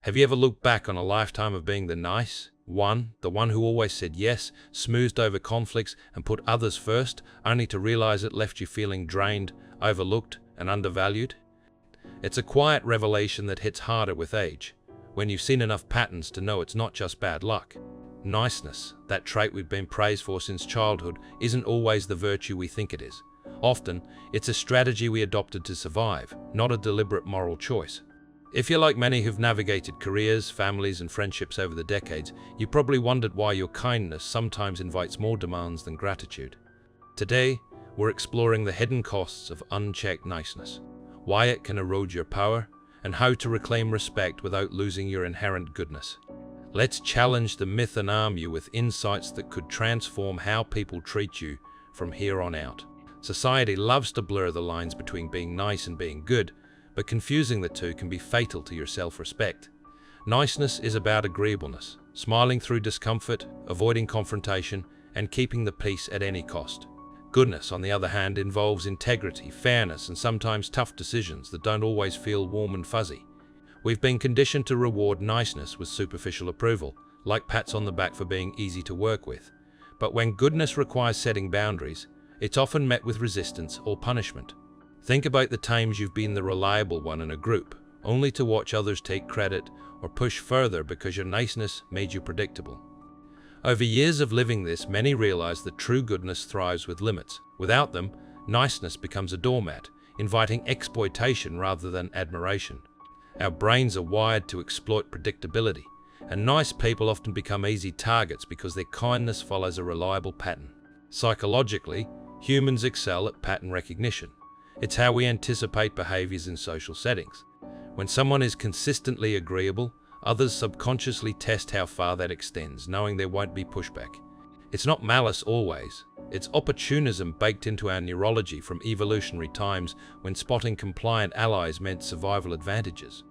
Have you ever looked back on a lifetime of being the nice one, the one who always said yes, smoothed over conflicts, and put others first, only to realize it left you feeling drained, overlooked, and undervalued? It's a quiet revelation that hits harder with age, when you've seen enough patterns to know it's not just bad luck. Niceness, that trait we've been praised for since childhood, isn't always the virtue we think it is. Often, it's a strategy we adopted to survive, not a deliberate moral choice. If you're like many who've navigated careers, families, and friendships over the decades, you probably wondered why your kindness sometimes invites more demands than gratitude. Today, we're exploring the hidden costs of unchecked niceness, why it can erode your power, and how to reclaim respect without losing your inherent goodness. Let's challenge the myth and arm you with insights that could transform how people treat you from here on out. Society loves to blur the lines between being nice and being good, but confusing the two can be fatal to your self-respect. Niceness is about agreeableness, smiling through discomfort, avoiding confrontation, and keeping the peace at any cost. Goodness, on the other hand, involves integrity, fairness, and sometimes tough decisions that don't always feel warm and fuzzy. We've been conditioned to reward niceness with superficial approval, like pats on the back for being easy to work with. But when goodness requires setting boundaries, it's often met with resistance or punishment. Think about the times you've been the reliable one in a group, only to watch others take credit or push further because your niceness made you predictable. Over years of living this, many realize that true goodness thrives with limits. Without them, niceness becomes a doormat, inviting exploitation rather than admiration. Our brains are wired to exploit predictability, and nice people often become easy targets because their kindness follows a reliable pattern. Psychologically, humans excel at pattern recognition. It's how we anticipate behaviors in social settings. When someone is consistently agreeable, others subconsciously test how far that extends, knowing there won't be pushback. It's not malice always. It's opportunism baked into our neurology from evolutionary times when spotting compliant allies meant survival advantages.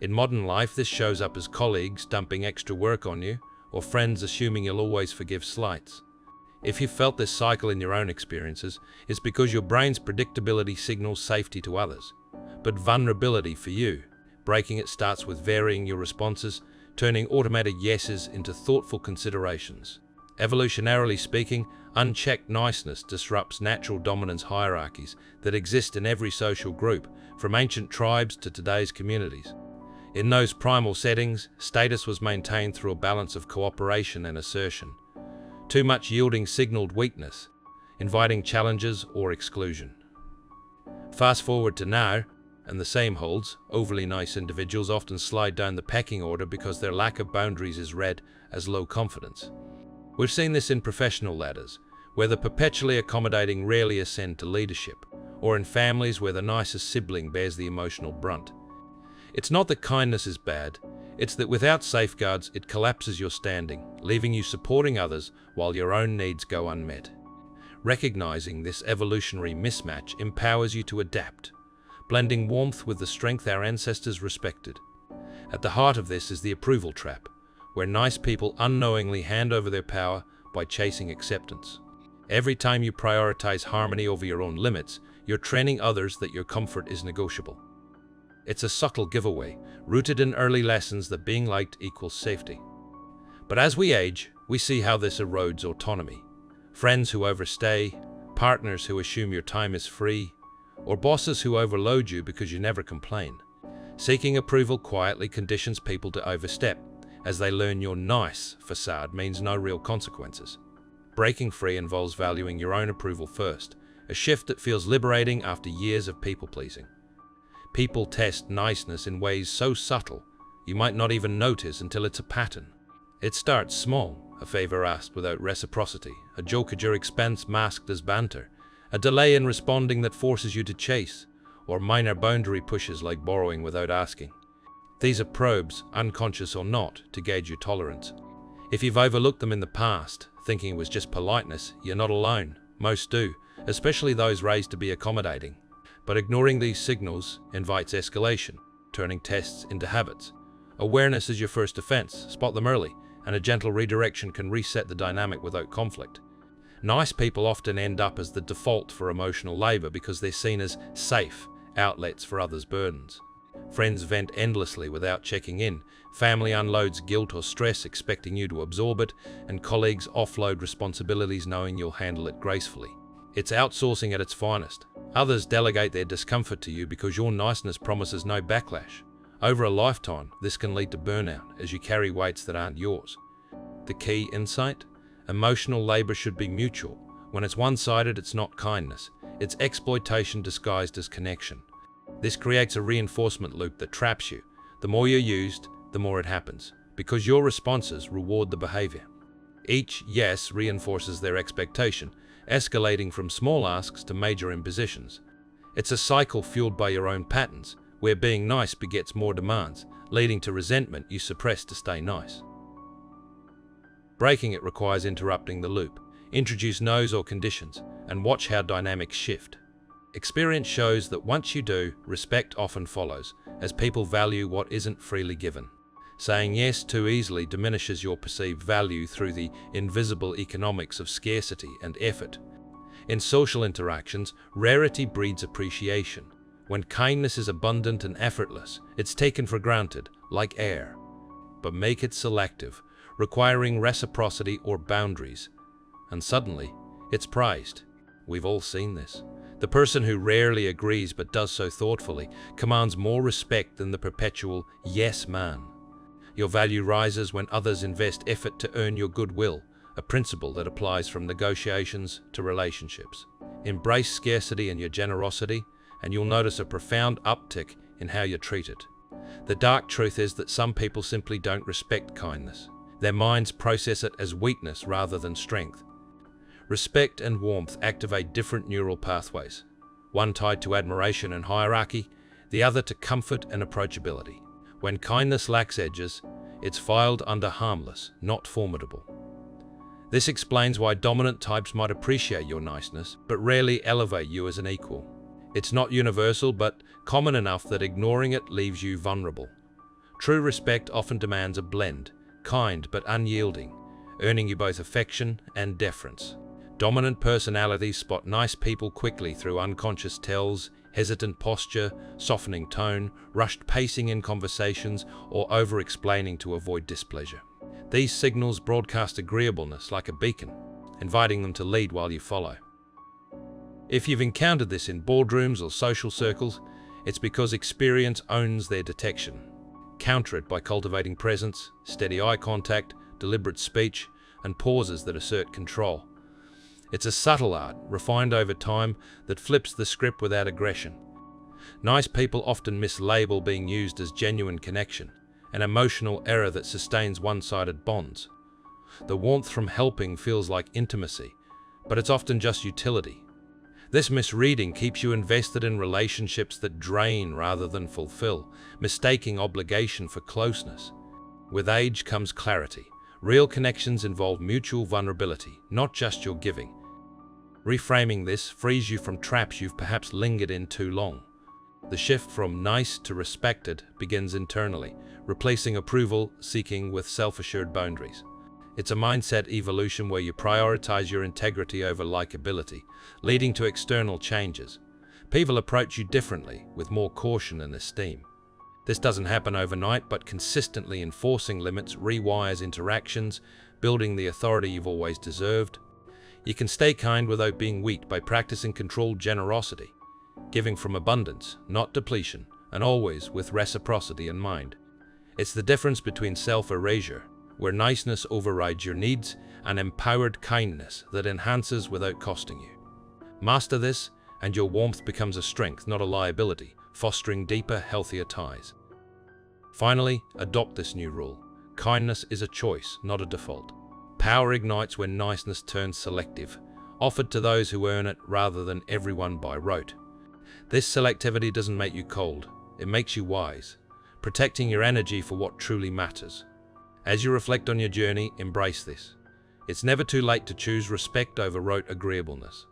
In modern life, this shows up as colleagues dumping extra work on you, or friends assuming you'll always forgive slights. If you've felt this cycle in your own experiences, it's because your brain's predictability signals safety to others, but vulnerability for you. Breaking it starts with varying your responses, turning automated yeses into thoughtful considerations. Evolutionarily speaking, unchecked niceness disrupts natural dominance hierarchies that exist in every social group, from ancient tribes to today's communities. In those primal settings, status was maintained through a balance of cooperation and assertion. Too much yielding signaled weakness, inviting challenges or exclusion. Fast forward to now, and the same holds. Overly nice individuals often slide down the pecking order because their lack of boundaries is read as low confidence. We've seen this in professional ladders, where the perpetually accommodating rarely ascend to leadership, or in families where the nicest sibling bears the emotional brunt. It's not that kindness is bad, it's that without safeguards, it collapses your standing, leaving you supporting others while your own needs go unmet. Recognizing this evolutionary mismatch empowers you to adapt, blending warmth with the strength our ancestors respected. At the heart of this is the approval trap, where nice people unknowingly hand over their power by chasing acceptance. Every time you prioritize harmony over your own limits, you're training others that your comfort is negotiable. It's a subtle giveaway, rooted in early lessons that being liked equals safety. But as we age, we see how this erodes autonomy. Friends who overstay, partners who assume your time is free, or bosses who overload you because you never complain. Seeking approval quietly conditions people to overstep, as they learn your nice facade means no real consequences. Breaking free involves valuing your own approval first, a shift that feels liberating after years of people-pleasing. People test niceness in ways so subtle, you might not even notice until it's a pattern. It starts small, a favor asked without reciprocity, a joke at your expense masked as banter, a delay in responding that forces you to chase, or minor boundary pushes like borrowing without asking. These are probes, unconscious or not, to gauge your tolerance. If you've overlooked them in the past, thinking it was just politeness, you're not alone. Most do, especially those raised to be accommodating. But ignoring these signals invites escalation, turning tests into habits. Awareness is your first defense. Spot them early, and a gentle redirection can reset the dynamic without conflict. Nice people often end up as the default for emotional labor because they're seen as safe outlets for others' burdens. Friends vent endlessly without checking in. Family unloads guilt or stress, expecting you to absorb it, and colleagues offload responsibilities knowing you'll handle it gracefully. It's outsourcing at its finest. Others delegate their discomfort to you because your niceness promises no backlash. Over a lifetime, this can lead to burnout as you carry weights that aren't yours. The key insight? Emotional labor should be mutual. When it's one-sided, it's not kindness. It's exploitation disguised as connection. This creates a reinforcement loop that traps you. The more you're used, the more it happens, because your responses reward the behavior. Each yes reinforces their expectation, escalating from small asks to major impositions. It's a cycle fueled by your own patterns, where being nice begets more demands, leading to resentment you suppress to stay nice. Breaking it requires interrupting the loop. Introduce no's or conditions, and watch how dynamics shift. Experience shows that once you do, respect often follows, as people value what isn't freely given. Saying yes too easily diminishes your perceived value through the invisible economics of scarcity and effort. In social interactions, rarity breeds appreciation. When kindness is abundant and effortless, it's taken for granted, like air. But make it selective, requiring reciprocity or boundaries, and suddenly, it's prized. We've all seen this. The person who rarely agrees but does so thoughtfully commands more respect than the perpetual yes man. Your value rises when others invest effort to earn your goodwill, a principle that applies from negotiations to relationships. Embrace scarcity and your generosity, and you'll notice a profound uptick in how you're treated. The dark truth is that some people simply don't respect kindness. Their minds process it as weakness rather than strength. Respect and warmth activate different neural pathways, one tied to admiration and hierarchy, the other to comfort and approachability. When kindness lacks edges, it's filed under harmless, not formidable. This explains why dominant types might appreciate your niceness, but rarely elevate you as an equal. It's not universal, but common enough that ignoring it leaves you vulnerable. True respect often demands a blend, kind but unyielding, earning you both affection and deference. Dominant personalities spot nice people quickly through unconscious tells, hesitant posture, softening tone, rushed pacing in conversations, or over-explaining to avoid displeasure. These signals broadcast agreeableness like a beacon, inviting them to lead while you follow. If you've encountered this in boardrooms or social circles, it's because experience owns their detection. Counter it by cultivating presence, steady eye contact, deliberate speech, and pauses that assert control. It's a subtle art, refined over time, that flips the script without aggression. Nice people often mislabel being used as genuine connection, an emotional error that sustains one-sided bonds. The warmth from helping feels like intimacy, but it's often just utility. This misreading keeps you invested in relationships that drain rather than fulfill, mistaking obligation for closeness. With age comes clarity. Real connections involve mutual vulnerability, not just your giving. Reframing this frees you from traps you've perhaps lingered in too long. The shift from nice to respected begins internally, replacing approval seeking with self-assured boundaries. It's a mindset evolution where you prioritize your integrity over likability, leading to external changes. People approach you differently, with more caution and esteem. This doesn't happen overnight, but consistently enforcing limits rewires interactions, building the authority you've always deserved. You can stay kind without being weak by practicing controlled generosity, giving from abundance, not depletion, and always with reciprocity in mind. It's the difference between self-erasure, where niceness overrides your needs, and empowered kindness that enhances without costing you. Master this, and your warmth becomes a strength, not a liability, fostering deeper, healthier ties. Finally, adopt this new rule. Kindness is a choice, not a default. Power ignites when niceness turns selective, offered to those who earn it rather than everyone by rote. This selectivity doesn't make you cold, it makes you wise, protecting your energy for what truly matters. As you reflect on your journey, embrace this. It's never too late to choose respect over rote agreeableness.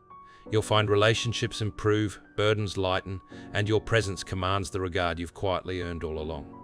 You'll find relationships improve, burdens lighten, and your presence commands the regard you've quietly earned all along.